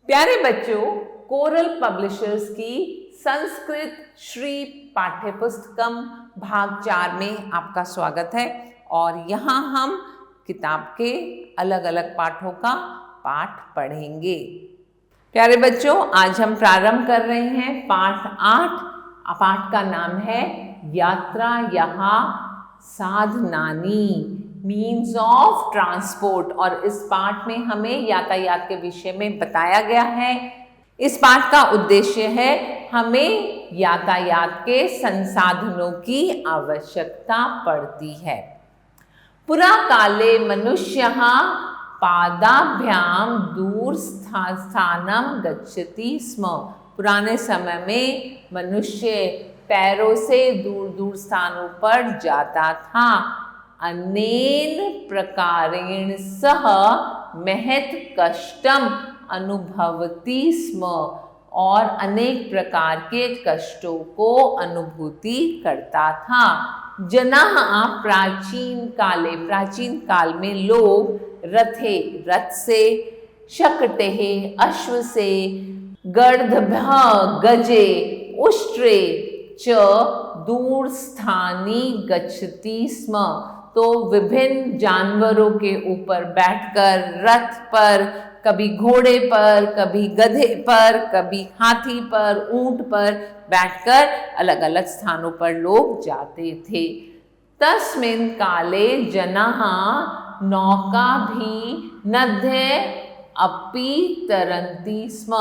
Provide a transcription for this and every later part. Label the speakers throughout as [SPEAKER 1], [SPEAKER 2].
[SPEAKER 1] प्यारे बच्चों, coral publishers की संस्कृत श्री पाठ्यपुस्तकम भाग 4 में आपका स्वागत है। और यहाँ हम किताब के अलग अलग पाठों का पाठ पढ़ेंगे। प्यारे बच्चों, आज हम प्रारंभ कर रहे हैं पाठ 8। पाठ का नाम है यात्रा यहाँ साधनानी, मीन्स ऑफ ट्रांसपोर्ट। और इस पाठ में हमें यातायात के विषय में बताया गया है। इस पाठ का उद्देश्य है हमें यातायात के संसाधनों की आवश्यकता पड़ती है। पुरा काले मनुष्यः पादाभ्याम दूर स्थानम गच्छति स्म। पुराने समय में मनुष्य पैरों से दूर दूर स्थानों पर जाता था। अनेन प्रकारेण सह महत कष्टम अनुभवति स्म, और अनेक प्रकार के कष्टों को अनुभूति करता था। जनाः प्राचीन काल में लोग रथ से, शकटेः अश्व से, गर्दभः गजे, उष्ट्रे च दूर स्थानी गच्छति स्म। तो विभिन्न जानवरों के ऊपर बैठकर, रथ पर, कभी घोड़े पर, कभी गधे पर, कभी हाथी पर, ऊंट पर बैठकर अलग अलग स्थानों पर लोग जाते थे। तस्मिन् काले जनाः नौकाभिः नद्यै अपि तरन्ति स्म।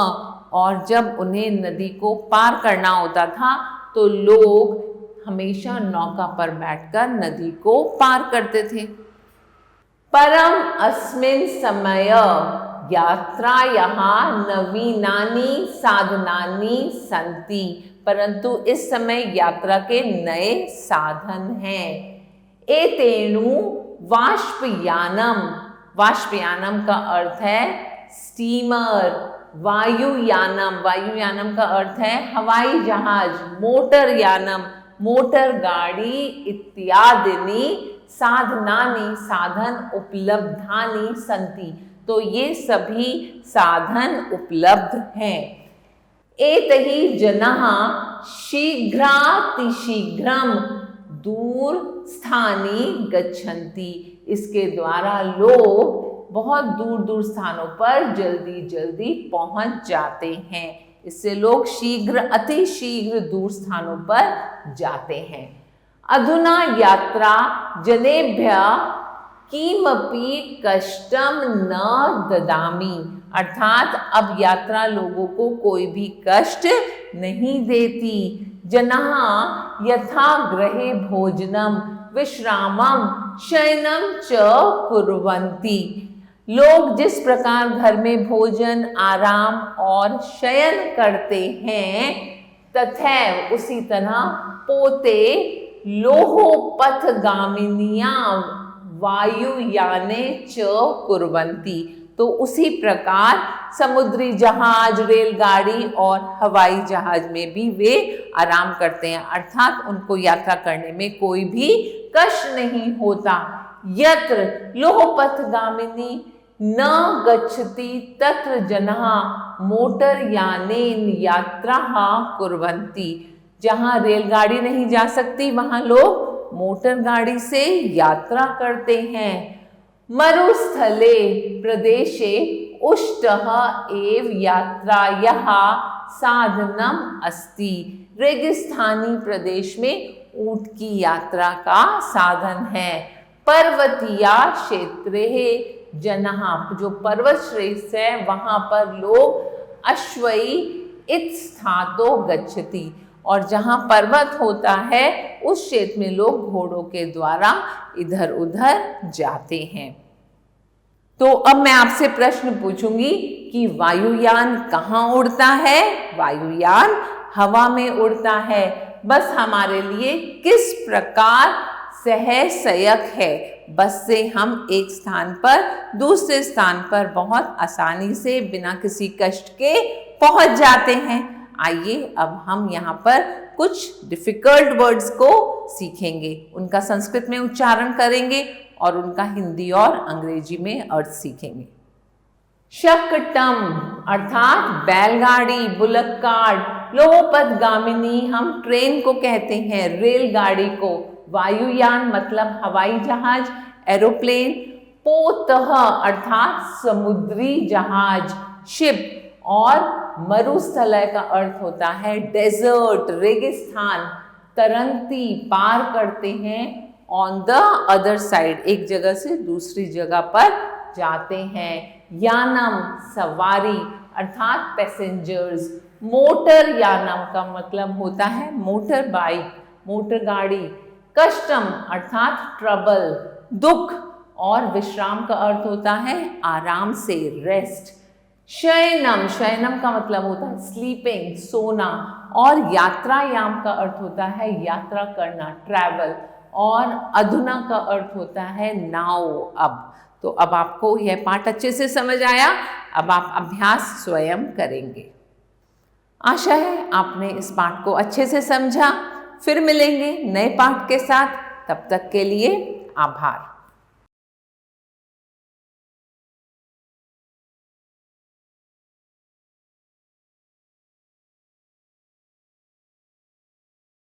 [SPEAKER 1] और जब उन्हें नदी को पार करना होता था तो लोग हमेशा नौका पर बैठकर नदी को पार करते थे। परम अस्मिन् समय यात्रायाः नवीनानि साधनानि सन्ति। परंतु इस समय यात्रा के नए साधन हैं। एतेनु वाष्पयानम, वाष्पयानम का अर्थ है स्टीमर। वायुयानम, वायुयानम का अर्थ है हवाई जहाज। मोटर यानम, मोटर गाड़ी इत्यादिनी साधनानि, साधन उपलब्धानि सन्ति। तो ये सभी साधन उपलब्ध हैं। एतहि जनाः शीघ्रातिशीघ्रं दूर स्थानी गच्छन्ति। इसके द्वारा लोग बहुत दूर दूर स्थानों पर जल्दी जल्दी पहुंच जाते हैं। इससे लोग शीघ्र, अति शीघ्र दूर स्थानों पर जाते हैं। अधुना यात्रा जनेभ्यः किमपि कष्टम न ददामि। अर्थात अब यात्रा लोगों को कोई भी कष्ट नहीं देती। जनाः यथा गृहे भोजनम विश्रामम शयनम च कुर्वन्ति। लोग जिस प्रकार घर में भोजन, आराम और शयन करते हैं, तथैव उसी तरह पोते लोहोपथगामिन्यां वायुयाने च कुर्वन्ति। तो उसी प्रकार समुद्री जहाज, रेलगाड़ी और हवाई जहाज में भी वे आराम करते हैं। अर्थात उनको यात्रा करने में कोई भी कष्ट नहीं होता। यत्र लोहपथगामिनी न गच्छति तत्र जनाः मोटरयानेन यात्राः कुर्वन्ति। जहाँ रेलगाड़ी नहीं जा सकती वहाँ लोग मोटर गाड़ी से यात्रा करते हैं। मरुस्थले प्रदेशे उष्टः एव यात्रायाः साधनम अस्ति। रेगिस्तानी प्रदेश में ऊंट की यात्रा का साधन है। पर्वतीया क्षेत्रे जनाः, जो पर्वत श्रेष्ठ है वहां पर लोग अश्वई इत्स्थातो गच्छति। और जहाँ पर्वत होता है उस क्षेत्र में लोग घोड़ों के द्वारा इधर उधर जाते हैं। तो अब मैं आपसे प्रश्न पूछूंगी कि वायुयान कहाँ उड़ता है? वायुयान हवा में उड़ता है। बस हमारे लिए किस प्रकार सहसयक है। बस से हम एक स्थान पर दूसरे स्थान पर बहुत आसानी से बिना किसी कष्ट के पहुंच जाते हैं। आइए अब हम यहाँ पर कुछ डिफिकल्ट वर्ड्स को सीखेंगे, उनका संस्कृत में उच्चारण करेंगे और उनका हिंदी और अंग्रेजी में अर्थ सीखेंगे। शकटम अर्थात बैलगाड़ी, बुलक कार्ट। लोहपथगामिनी हम ट्रेन को कहते हैं, रेलगाड़ी को। वायुयान मतलब हवाई जहाज, एरोप्लेन। पोतः अर्थात समुद्री जहाज, शिप। और मरुस्थलय का अर्थ होता है डेजर्ट, रेगिस्तान। तरंती पार करते हैं, ऑन द अदर साइड, एक जगह से दूसरी जगह पर जाते हैं। यानम सवारी अर्थात पैसेंजर्स। मोटर यानम का मतलब होता है मोटर बाइक, मोटर गाड़ी। कष्टम अर्थात ट्रबल, दुख। और विश्राम का अर्थ होता है आराम से, रेस्ट। शयनम, शयनम का मतलब होता है स्लीपिंग, सोना। और यात्रायाम का अर्थ होता है यात्रा करना, ट्रैवल। और अधुना का अर्थ होता है नाउ, अब। तो अब आपको यह पाठ अच्छे से समझ आया। अब आप अभ्यास स्वयं करेंगे। आशा है आपने इस पाठ को अच्छे से समझा। फिर मिलेंगे नए पाठ के साथ। तब तक के लिए आभार।